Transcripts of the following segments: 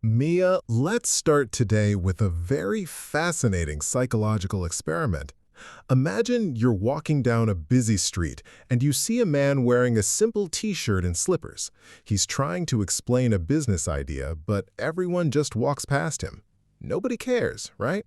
Mia, let's start today with a very fascinating psychological experiment. Imagine you're walking down a busy street and you see a man wearing a simple t-shirt and slippers. He's trying to explain a business idea, but everyone just walks past him. Nobody cares, right?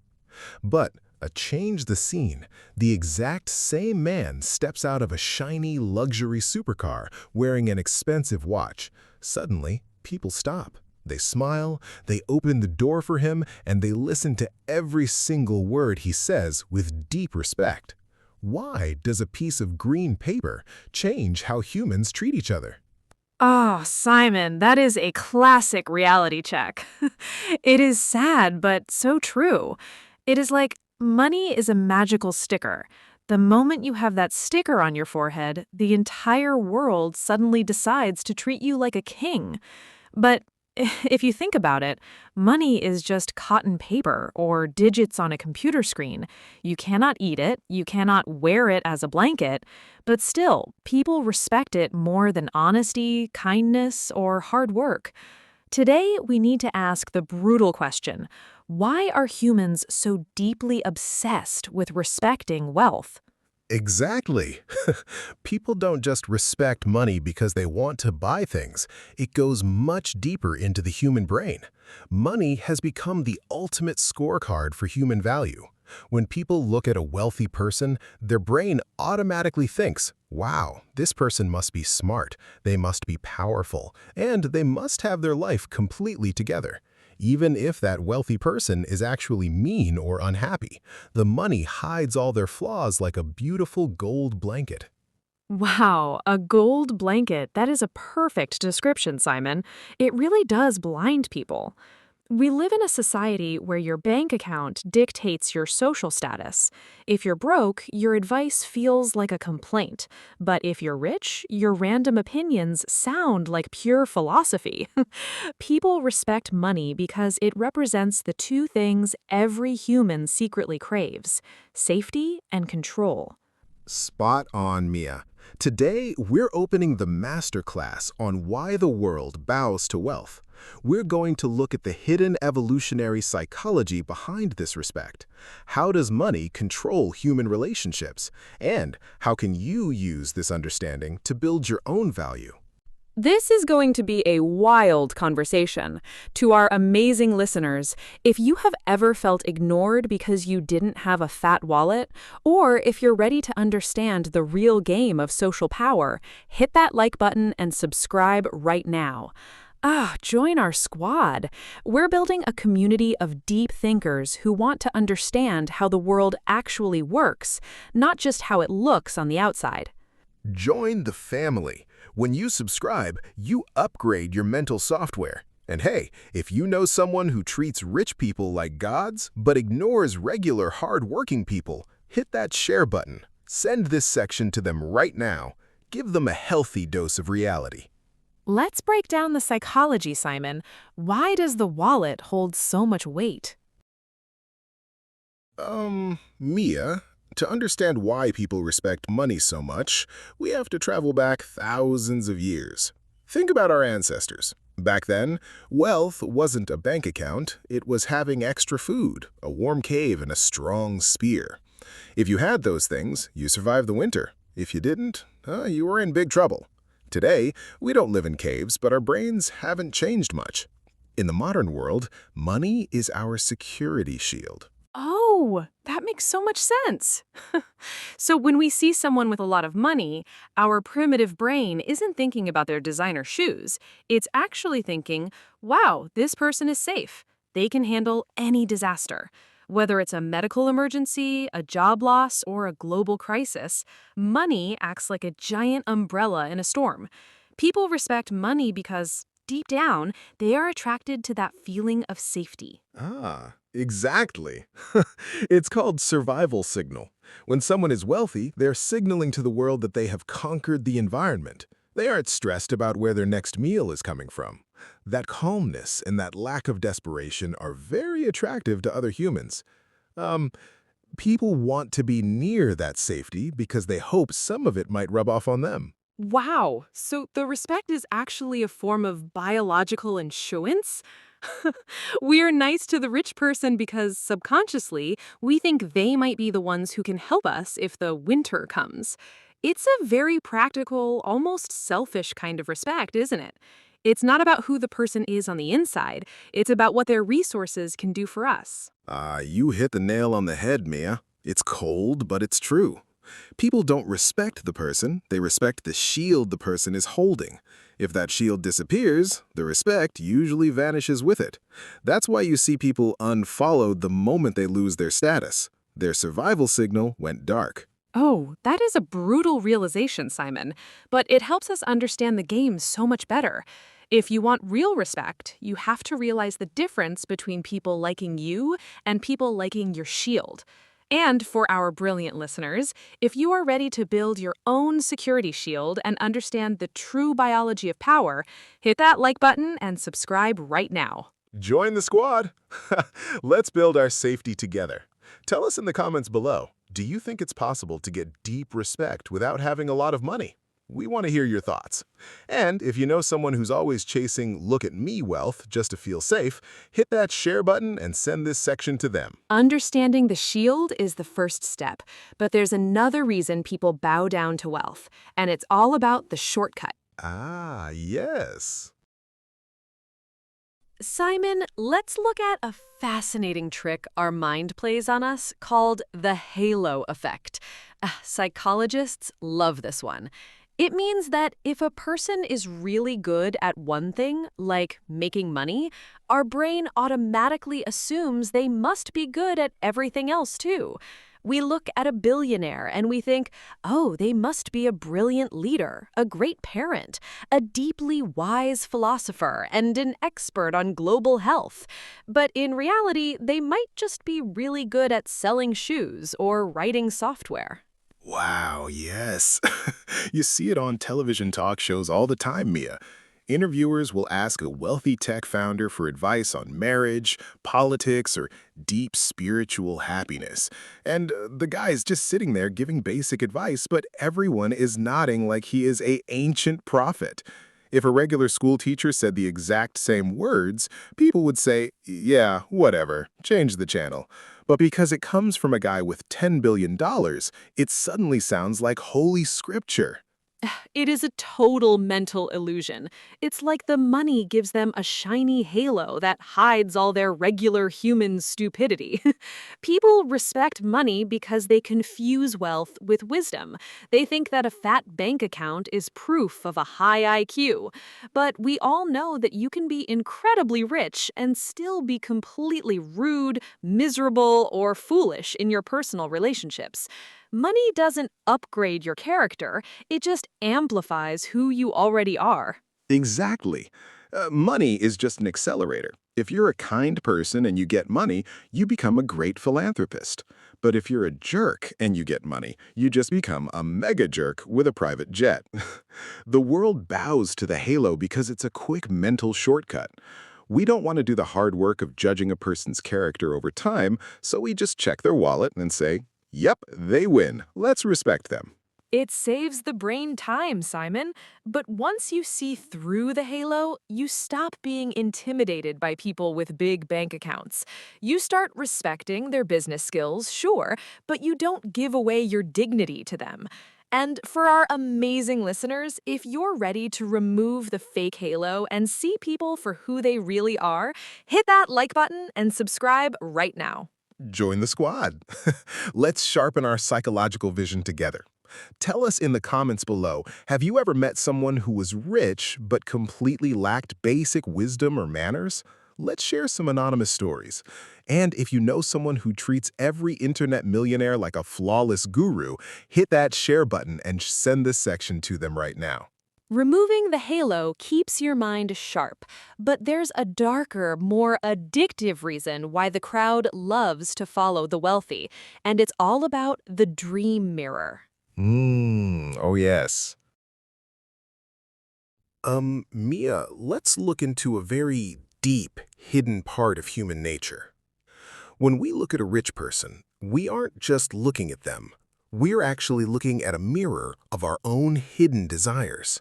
But change the scene. The exact same man steps out of a shiny luxury supercar wearing an expensive watch. Suddenly, people stop. They smile, they open the door for him, and they listen to every single word he says with deep respect. Why does a piece of green paper change how humans treat each other? Oh, Simon, that is a classic reality check. It is sad, but so true. It is like money is a magical sticker. The moment you have that sticker on your forehead, the entire world suddenly decides to treat you like a king. But if you think about it, money is just cotton paper or digits on a computer screen. You cannot eat it, you cannot wear it as a blanket, but still, people respect it more than honesty, kindness, or hard work. Today, we need to ask the brutal question: why are humans so deeply obsessed with respecting wealth? Exactly. People don't just respect money because they want to buy things. It goes much deeper into the human brain. Money has become the ultimate scorecard for human value. When people look at a wealthy person, their brain automatically thinks, wow, this person must be smart, they must be powerful, and they must have their life completely together. Even if that wealthy person is actually mean or unhappy, the money hides all their flaws like a beautiful gold blanket. Wow, a gold blanket. That is a perfect description, Simon. It really does blind people. We live in a society where your bank account dictates your social status. If you're broke, your advice feels like a complaint. But if you're rich, your random opinions sound like pure philosophy. People respect money because it represents the two things every human secretly craves: safety and control. Spot on, Mia. Today, we're opening the masterclass on why the world bows to wealth. We're going to look at the hidden evolutionary psychology behind this respect. How does money control human relationships? And how can you use this understanding to build your own value? This is going to be a wild conversation. To our amazing listeners, if you have ever felt ignored because you didn't have a fat wallet, or if you're ready to understand the real game of social power, hit that like button and subscribe right now. Join our squad. We're building a community of deep thinkers who want to understand how the world actually works, not just how it looks on the outside. Join the family. When you subscribe, you upgrade your mental software. And hey, if you know someone who treats rich people like gods but ignores regular hard-working people, hit that share button. Send this section to them right now. Give them a healthy dose of reality. Let's break down the psychology, Simon. Why does the wallet hold so much weight? Mia, to understand why people respect money so much, we have to travel back thousands of years. Think about our ancestors. Back then, wealth wasn't a bank account, it was having extra food, a warm cave, and a strong spear. If you had those things, you survived the winter. If you didn't, you were in big trouble. Today, we don't live in caves, but our brains haven't changed much. In the modern world, money is our security shield. Oh, that makes so much sense. So when we see someone with a lot of money, our primitive brain isn't thinking about their designer shoes. It's actually thinking, wow, this person is safe. They can handle any disaster. Whether it's a medical emergency, a job loss, or a global crisis, money acts like a giant umbrella in a storm. People respect money because, deep down, they are attracted to that feeling of safety. Exactly. It's called survival signal. When someone is wealthy, they're signaling to the world that they have conquered the environment. They aren't stressed about where their next meal is coming from. That calmness and that lack of desperation are very attractive to other humans. Um, People want to be near that safety because they hope some of it might rub off on them. Wow, so the respect is actually a form of biological insurance? We're nice to the rich person because subconsciously we think they might be the ones who can help us if the winter comes. It's a very practical, almost selfish kind of respect, isn't it? It's not about who the person is on the inside, it's about what their resources can do for us. You hit the nail on the head, Mia. It's cold, but it's true. People don't respect the person, they respect the shield the person is holding. If that shield disappears, the respect usually vanishes with it. That's why you see people unfollowed the moment they lose their status. Their survival signal went dark. Oh, that is a brutal realization, Simon, but it helps us understand the game so much better. If you want real respect, you have to realize the difference between people liking you and people liking your shield. And for our brilliant listeners, if you are ready to build your own security shield and understand the true biology of power, hit that like button and subscribe right now. Join the squad! Let's build our safety together. Tell us in the comments below, do you think it's possible to get deep respect without having a lot of money? We want to hear your thoughts. And if you know someone who's always chasing look-at-me wealth just to feel safe, hit that share button and send this section to them. Understanding the shield is the first step, but there's another reason people bow down to wealth, and it's all about the shortcut. Ah, yes. Simon, let's look at a fascinating trick our mind plays on us called the halo effect. Psychologists love this one. It means that if a person is really good at one thing, like making money, our brain automatically assumes they must be good at everything else too. We look at a billionaire and we think, oh, they must be a brilliant leader, a great parent, a deeply wise philosopher, and an expert on global health. But in reality, they might just be really good at selling shoes or writing software. Wow, yes. You see it on television talk shows all the time, Mia. Interviewers will ask a wealthy tech founder for advice on marriage, politics, or deep spiritual happiness. And the guy is just sitting there giving basic advice, but everyone is nodding like he is an ancient prophet. If a regular school teacher said the exact same words, people would say, yeah, whatever, change the channel. But because it comes from a guy with $10 billion, it suddenly sounds like holy scripture. It is a total mental illusion. It's like the money gives them a shiny halo that hides all their regular human stupidity. People respect money because they confuse wealth with wisdom. They think that a fat bank account is proof of a high IQ. But we all know that you can be incredibly rich and still be completely rude, miserable, or foolish in your personal relationships. Money doesn't upgrade your character, it just amplifies who you already are. Exactly. Money is just an accelerator. If you're a kind person and you get money, you become a great philanthropist. But if you're a jerk and you get money, you just become a mega jerk with a private jet. The world bows to the halo because it's a quick mental shortcut. We don't want to do the hard work of judging a person's character over time, so we just check their wallet and say, yep, they win. Let's respect them. It saves the brain time, Simon. But once you see through the halo, you stop being intimidated by people with big bank accounts. You start respecting their business skills, sure, but you don't give away your dignity to them. And for our amazing listeners, if you're ready to remove the fake halo and see people for who they really are, hit that like button and subscribe right now. Join the squad. Let's sharpen our psychological vision together. Tell us in the comments below, have you ever met someone who was rich but completely lacked basic wisdom or manners? Let's share some anonymous stories. And if you know someone who treats every internet millionaire like a flawless guru, hit that share button and send this section to them right now. Removing the halo keeps your mind sharp, but there's a darker, more addictive reason why the crowd loves to follow the wealthy, and it's all about the dream mirror. Oh yes. Mia, let's look into a very deep, hidden part of human nature. When we look at a rich person, we aren't just looking at them. We're actually looking at a mirror of our own hidden desires.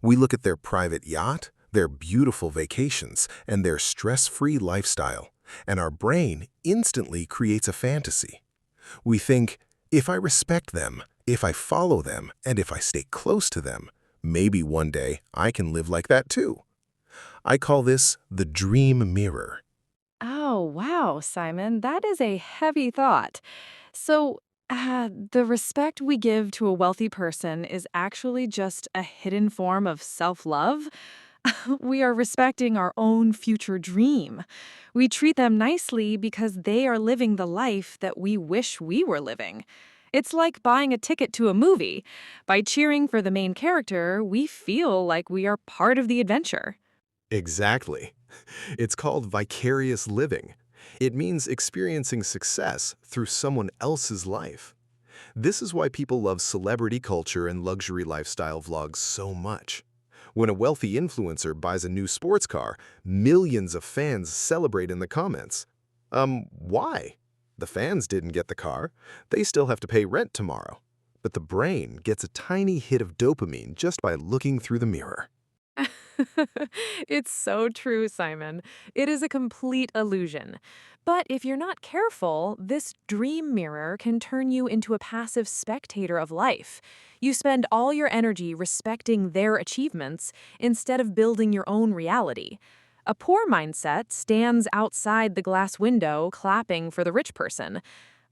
We look at their private yacht, their beautiful vacations, and their stress-free lifestyle, and our brain instantly creates a fantasy. We think, if I respect them, if I follow them, and if I stay close to them, maybe one day I can live like that too. I call this the dream mirror. Oh, wow, Simon, that is a heavy thought. So, the respect we give to a wealthy person is actually just a hidden form of self-love? We are respecting our own future dream. We treat them nicely because they are living the life that we wish we were living. It's like buying a ticket to a movie. By cheering for the main character, we feel like we are part of the adventure. Exactly. It's called vicarious living. It means experiencing success through someone else's life. This is why people love celebrity culture and luxury lifestyle vlogs so much. When a wealthy influencer buys a new sports car, millions of fans celebrate in the comments. Why? The fans didn't get the car. They still have to pay rent tomorrow. But the brain gets a tiny hit of dopamine just by looking through the mirror. It's so true, Simon. It is a complete illusion. But if you're not careful, this dream mirror can turn you into a passive spectator of life. You spend all your energy respecting their achievements instead of building your own reality. A poor mindset stands outside the glass window clapping for the rich person.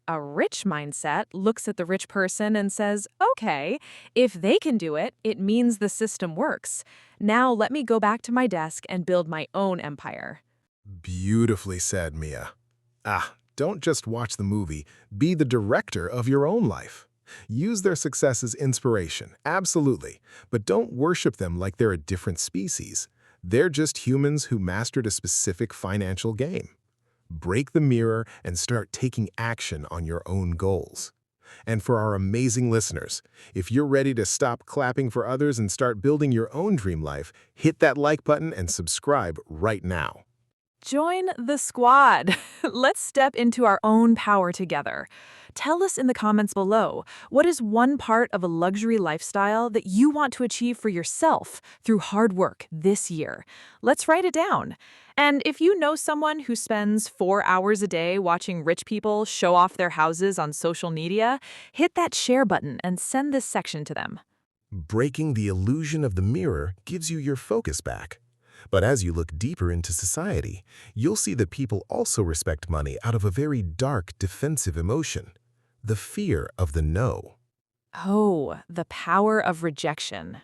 A rich mindset looks at the rich person and says, okay, if they can do it, it means the system works. Now let me go back to my desk and build my own empire. Beautifully said, Mia. Don't just watch the movie, be the director of your own life. Use their success as inspiration, absolutely, but don't worship them like they're a different species. They're just humans who mastered a specific financial game. Break the mirror and start taking action on your own goals. And for our amazing listeners, if you're ready to stop clapping for others and start building your own dream life, hit that like button and subscribe right now. Join the squad. Let's step into our own power together. Tell us in the comments below, what is one part of a luxury lifestyle that you want to achieve for yourself through hard work this year? Let's write it down. And if you know someone who spends 4 hours a day watching rich people show off their houses on social media, hit that share button and send this section to them. Breaking the illusion of the mirror gives you your focus back. But as you look deeper into society, you'll see that people also respect money out of a very dark, defensive emotion, the fear of the no. Oh, the power of rejection.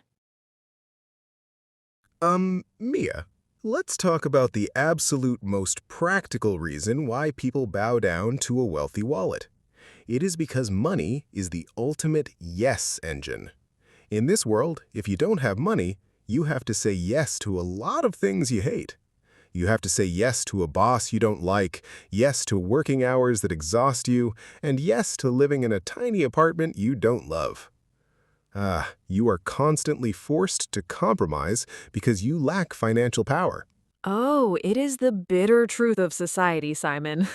Mia, let's talk about the absolute most practical reason why people bow down to a wealthy wallet. It is because money is the ultimate yes engine. In this world, if you don't have money, you have to say yes to a lot of things you hate. You have to say yes to a boss you don't like, yes to working hours that exhaust you, and yes to living in a tiny apartment you don't love. You are constantly forced to compromise because you lack financial power. Oh, it is the bitter truth of society, Simon.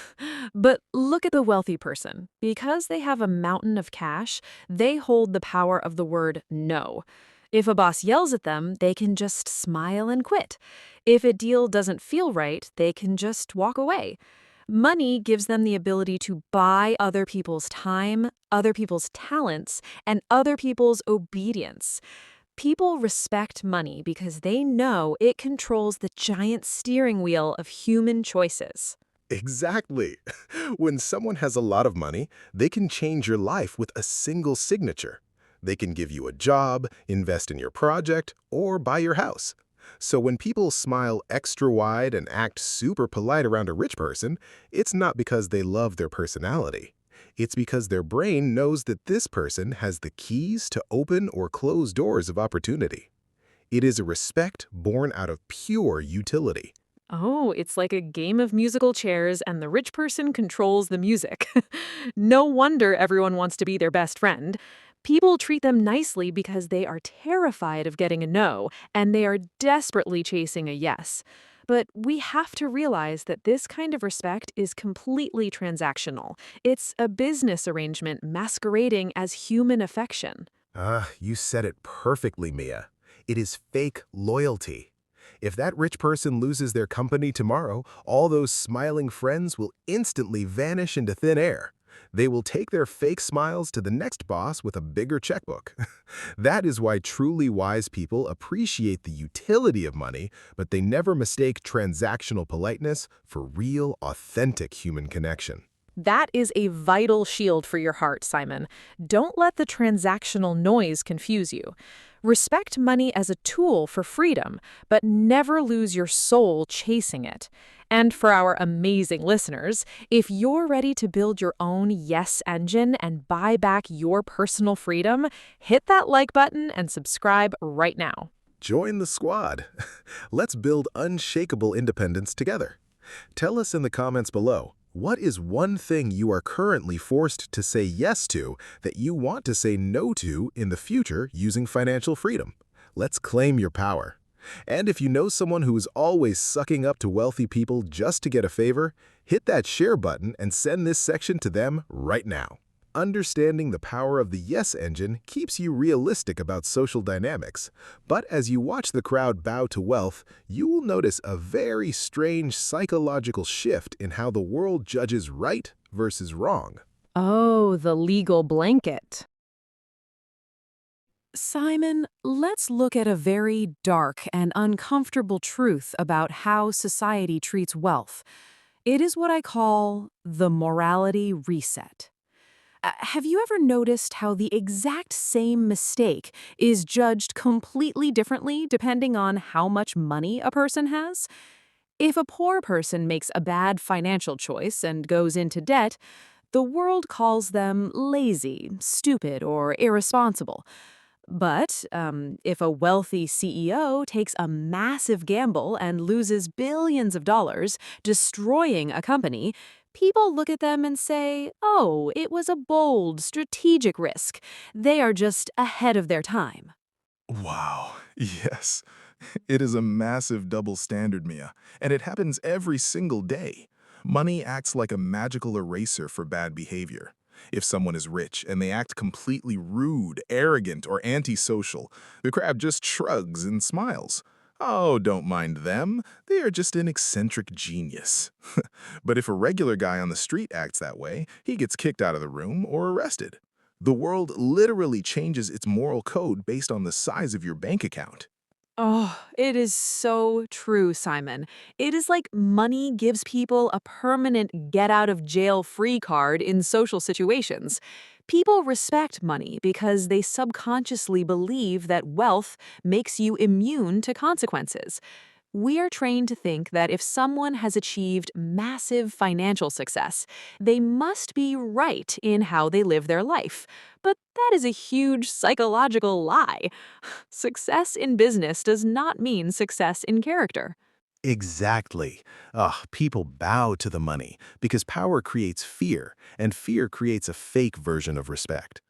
But look at the wealthy person. Because they have a mountain of cash, they hold the power of the word no. If a boss yells at them, they can just smile and quit. If a deal doesn't feel right, they can just walk away. Money gives them the ability to buy other people's time, other people's talents, and other people's obedience. People respect money because they know it controls the giant steering wheel of human choices. Exactly. When someone has a lot of money, they can change your life with a single signature. They can give you a job, invest in your project, or buy your house. So when people smile extra wide and act super polite around a rich person, it's not because they love their personality. It's because their brain knows that this person has the keys to open or close doors of opportunity. It is a respect born out of pure utility. Oh, it's like a game of musical chairs and the rich person controls the music. No wonder everyone wants to be their best friend. People treat them nicely because they are terrified of getting a no, and they are desperately chasing a yes. But we have to realize that this kind of respect is completely transactional. It's a business arrangement masquerading as human affection. You said it perfectly, Mia. It is fake loyalty. If that rich person loses their company tomorrow, all those smiling friends will instantly vanish into thin air. They will take their fake smiles to the next boss with a bigger checkbook. That is why truly wise people appreciate the utility of money, but they never mistake transactional politeness for real, authentic human connection. That is a vital shield for your heart, Simon. Don't let the transactional noise confuse you. Respect money as a tool for freedom, but never lose your soul chasing it. And for our amazing listeners, if you're ready to build your own yes engine and buy back your personal freedom, hit that like button and subscribe right now. Join the squad. Let's build unshakable independence together. Tell us in the comments below, what is one thing you are currently forced to say yes to that you want to say no to in the future using financial freedom? Let's claim your power. And if you know someone who is always sucking up to wealthy people just to get a favor, hit that share button and send this section to them right now. Understanding the power of the yes engine keeps you realistic about social dynamics. But as you watch the crowd bow to wealth, you will notice a very strange psychological shift in how the world judges right versus wrong. Oh, the legal blanket. Simon, let's look at a very dark and uncomfortable truth about how society treats wealth. It is what I call the morality reset. Have you ever noticed how the exact same mistake is judged completely differently depending on how much money a person has? If a poor person makes a bad financial choice and goes into debt, the world calls them lazy, stupid, or irresponsible. But if a wealthy CEO takes a massive gamble and loses billions of dollars, destroying a company, people look at them and say, oh, it was a bold, strategic risk. They are just ahead of their time. Wow, yes. It is a massive double standard, Mia, and it happens every single day. Money acts like a magical eraser for bad behavior. If someone is rich and they act completely rude, arrogant, or antisocial, the crowd just shrugs and smiles. Oh, don't mind them. They are just an eccentric genius. But if a regular guy on the street acts that way, he gets kicked out of the room or arrested. The world literally changes its moral code based on the size of your bank account. Oh, it is so true, Simon. It is like money gives people a permanent get-out-of-jail-free card in social situations. People respect money because they subconsciously believe that wealth makes you immune to consequences. We are trained to think that if someone has achieved massive financial success, they must be right in how they live their life. But that is a huge psychological lie. Success in business does not mean success in character. Exactly. People bow to the money because power creates fear, and fear creates a fake version of respect.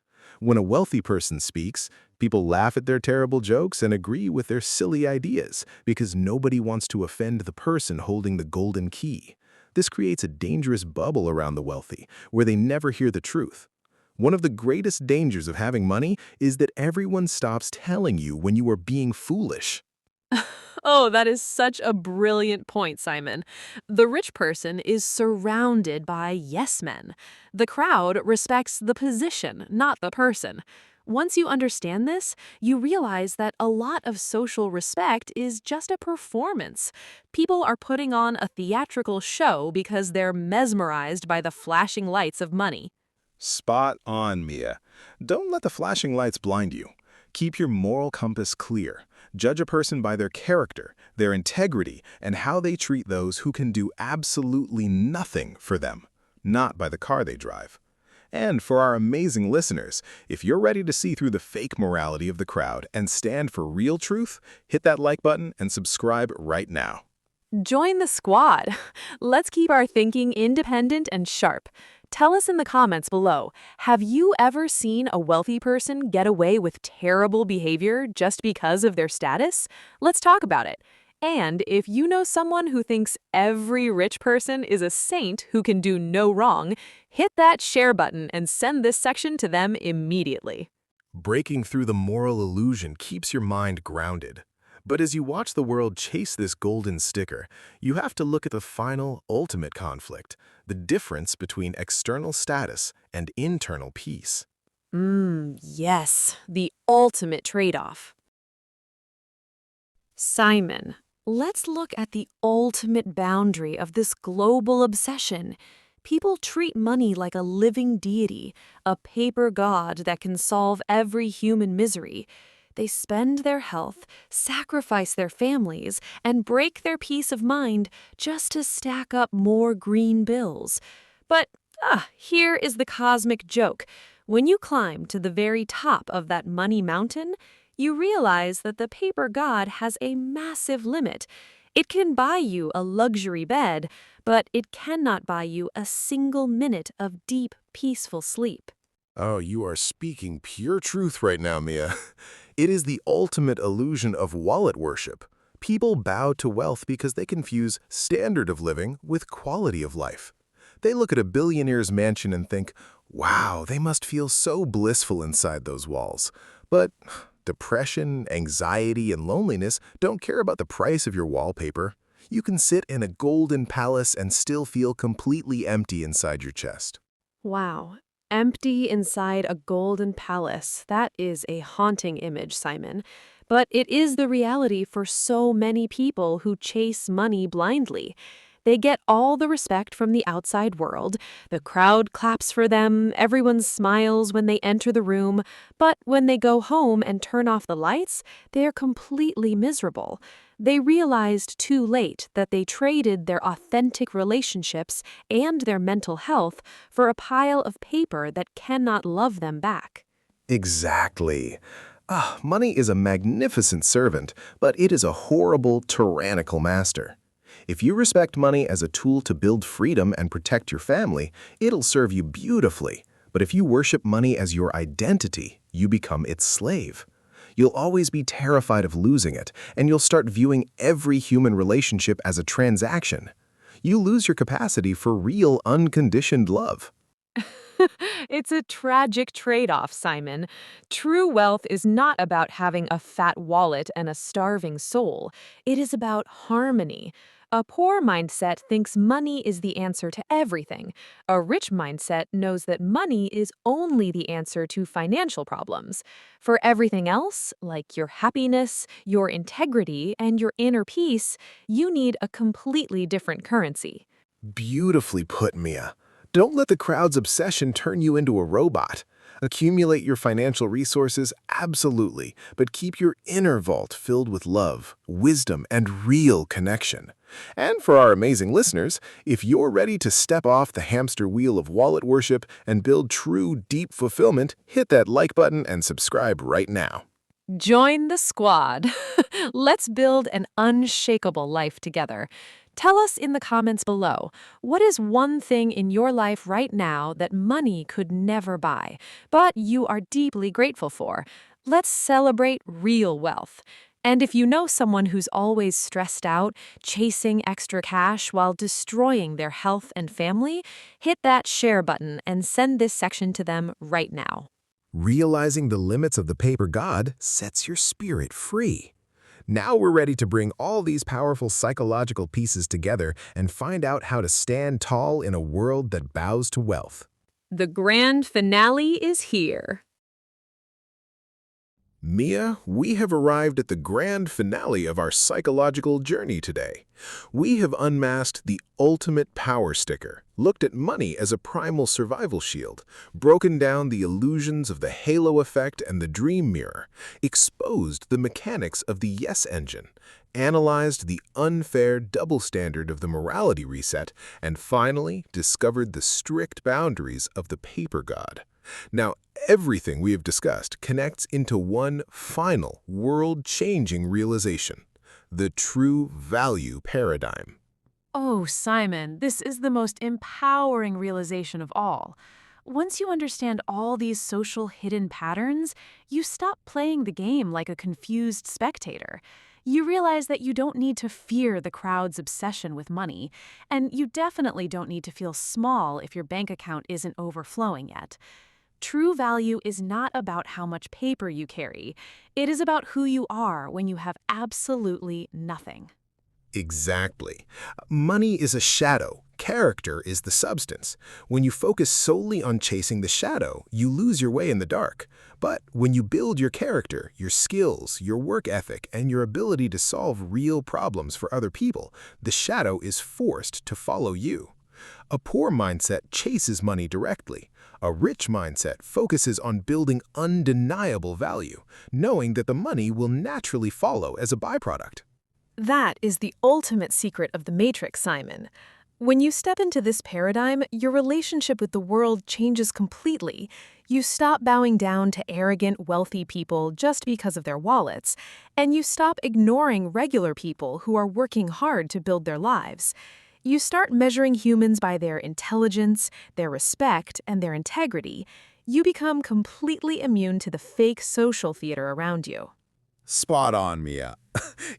When a wealthy person speaks, people laugh at their terrible jokes and agree with their silly ideas because nobody wants to offend the person holding the golden key. This creates a dangerous bubble around the wealthy, where they never hear the truth. One of the greatest dangers of having money is that everyone stops telling you when you are being foolish. Oh, that is such a brilliant point, Simon. The rich person is surrounded by yes men. The crowd respects the position, not the person. Once you understand this, you realize that a lot of social respect is just a performance. People are putting on a theatrical show because they're mesmerized by the flashing lights of money. Spot on, Mia. Don't let the flashing lights blind you. Keep your moral compass clear. Judge a person by their character, their integrity, and how they treat those who can do absolutely nothing for them, not by the car they drive. And for our amazing listeners, if you're ready to see through the fake morality of the crowd and stand for real truth, hit that like button and subscribe right now. Join the squad. Let's keep our thinking independent and sharp. Tell us in the comments below, have you ever seen a wealthy person get away with terrible behavior just because of their status? Let's talk about it. And if you know someone who thinks every rich person is a saint who can do no wrong, hit that share button and send this section to them immediately. Breaking through the moral illusion keeps your mind grounded. But as you watch the world chase this golden sticker, you have to look at the final, ultimate conflict, the difference between external status and internal peace. Yes, the ultimate trade-off. Simon, let's look at the ultimate boundary of this global obsession. People treat money like a living deity, a paper god that can solve every human misery. They spend their health, sacrifice their families, and break their peace of mind just to stack up more green bills. But here is the cosmic joke. When you climb to the very top of that money mountain, you realize that the paper god has a massive limit. It can buy you a luxury bed, but it cannot buy you a single minute of deep, peaceful sleep. Oh, you are speaking pure truth right now, Mia. It is the ultimate illusion of wallet worship. People bow to wealth because they confuse standard of living with quality of life. They look at a billionaire's mansion and think, wow, they must feel so blissful inside those walls. But depression, anxiety, and loneliness don't care about the price of your wallpaper. You can sit in a golden palace and still feel completely empty inside your chest. Wow. Empty inside a golden palace. That is a haunting image, Simon. But it is the reality for so many people who chase money blindly. They get all the respect from the outside world. The crowd claps for them, everyone smiles when they enter the room, but when they go home and turn off the lights, they are completely miserable. They realized too late that they traded their authentic relationships and their mental health for a pile of paper that cannot love them back. Exactly. Money is a magnificent servant, but it is a horrible, tyrannical master. If you respect money as a tool to build freedom and protect your family, it'll serve you beautifully. But if you worship money as your identity, you become its slave. You'll always be terrified of losing it, and you'll start viewing every human relationship as a transaction. You lose your capacity for real, unconditioned love. It's a tragic trade-off, Simon. True wealth is not about having a fat wallet and a starving soul. It is about harmony. A poor mindset thinks money is the answer to everything. A rich mindset knows that money is only the answer to financial problems. For everything else, like your happiness, your integrity, and your inner peace, you need a completely different currency. Beautifully put, Mia. Don't let the crowd's obsession turn you into a robot. Accumulate your financial resources, absolutely, but keep your inner vault filled with love, wisdom, and real connection. And for our amazing listeners, if you're ready to step off the hamster wheel of wallet worship and build true, deep fulfillment, hit that like button and subscribe right now. Join the squad. Let's build an unshakable life together. Tell us in the comments below, what is one thing in your life right now that money could never buy, but you are deeply grateful for? Let's celebrate real wealth. And if you know someone who's always stressed out, chasing extra cash while destroying their health and family, hit that share button and send this section to them right now. Realizing the limits of the paper god sets your spirit free. Now we're ready to bring all these powerful psychological pieces together and find out how to stand tall in a world that bows to wealth. The grand finale is here. Mia, we have arrived at the grand finale of our psychological journey today. We have unmasked the ultimate power sticker, looked at money as a primal survival shield, broken down the illusions of the halo effect and the dream mirror, exposed the mechanics of the yes engine, analyzed the unfair double standard of the morality reset, and finally discovered the strict boundaries of the paper god. Now, everything we have discussed connects into one final, world-changing realization: the true value paradigm. Oh, Simon, this is the most empowering realization of all. Once you understand all these social hidden patterns, you stop playing the game like a confused spectator. You realize that you don't need to fear the crowd's obsession with money, and you definitely don't need to feel small if your bank account isn't overflowing yet. True value is not about how much paper you carry. It is about who you are when you have absolutely nothing. Exactly. Money is a shadow. Character is the substance. When you focus solely on chasing the shadow, you lose your way in the dark. But when you build your character, your skills, your work ethic, and your ability to solve real problems for other people, the shadow is forced to follow you. A poor mindset chases money directly. A rich mindset focuses on building undeniable value, knowing that the money will naturally follow as a byproduct. That is the ultimate secret of the Matrix, Simon. When you step into this paradigm, your relationship with the world changes completely. You stop bowing down to arrogant, wealthy people just because of their wallets, and you stop ignoring regular people who are working hard to build their lives. You start measuring humans by their intelligence, their respect, and their integrity. You become completely immune to the fake social theater around you. Spot on, Mia.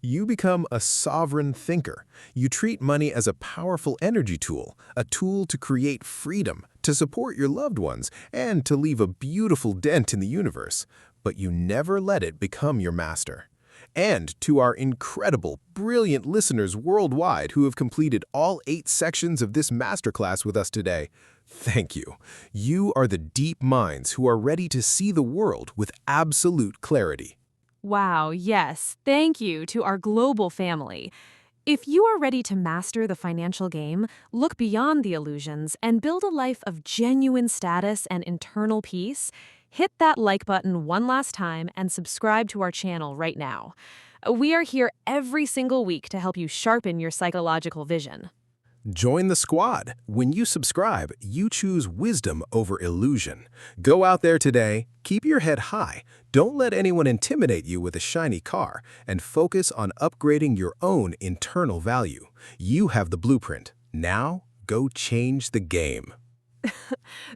You become a sovereign thinker. You treat money as a powerful energy tool, a tool to create freedom, to support your loved ones, and to leave a beautiful dent in the universe. But you never let it become your master. And to our incredible, brilliant listeners worldwide who have completed all 8 sections of this masterclass with us today, thank you. You are the deep minds who are ready to see the world with absolute clarity. Wow, yes, thank you to our global family. If you are ready to master the financial game, look beyond the illusions, and build a life of genuine status and internal peace, hit that like button one last time and subscribe to our channel right now. We are here every single week to help you sharpen your psychological vision. Join the squad. When you subscribe, you choose wisdom over illusion. Go out there today, keep your head high, don't let anyone intimidate you with a shiny car, and focus on upgrading your own internal value. You have the blueprint. Now, go change the game.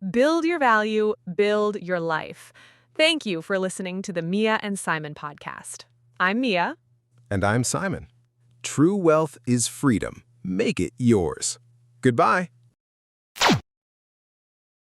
Build your value, build your life. Thank you for listening to the Mia and Simon podcast. I'm Mia. And I'm Simon. True wealth is freedom. Make it yours. Goodbye.